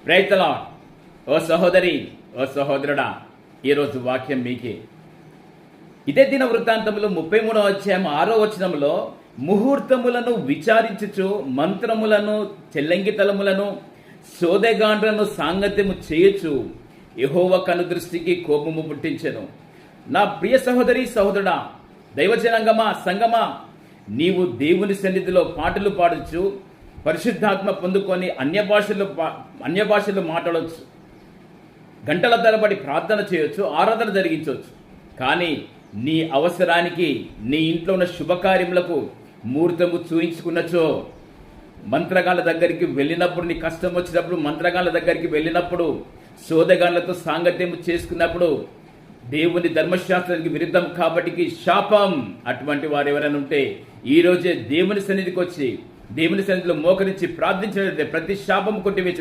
Praise the lord. ఓ సహోదరి, ఓ సహోదరుడా, ఈరోజు వాక్యం మీకే. ఇదే దిన వృత్తాంతములు 33వ అధ్యాయం 6వ వచనంలో ముహూర్తములను విచారించుచు మంత్రములను చెల్లంగితలములను శోధగాండ్రను సాంగత్యము చేయొచ్చు యెహోవా కనుదృష్టికి కోపము పుట్టించెను. నా ప్రియ సహోదరి సహోదరుడా, దైవజనాంగమా, సంగమా, నీవు దేవుని సన్నిధిలో పాటలు పాడొచ్చు, పరిశుద్ధాత్మ పొందుకొని అన్య భాషలు మాట్లాడవచ్చు, గంటల తరబడి ప్రార్థన చేయొచ్చు, ఆరాధన జరిగించవచ్చు. కానీ నీ అవసరానికి, నీ ఇంట్లో ఉన్న శుభకార్యములకు ముహూర్తము చూయించుకున్నచో, మంత్రగాళ్ళ దగ్గరికి వెళ్ళినప్పుడు, నీ కష్టం వచ్చినప్పుడు మంత్రగాళ్ళ దగ్గరికి వెళ్ళినప్పుడు, శోధగాళ్ళతో సాంగత్యం చేసుకున్నప్పుడు దేవుని ధర్మశాస్త్రానికి విరుద్ధం కాబట్టి శాపం. అటువంటి వారు ఎవరైనా ఉంటే ఈ రోజే దేవుని సన్నిధికి వచ్చి దేవుని సన్నిధిలో మోకరించి ప్రార్థించినట్లయితే ప్రతి శాపం కొట్టివేసి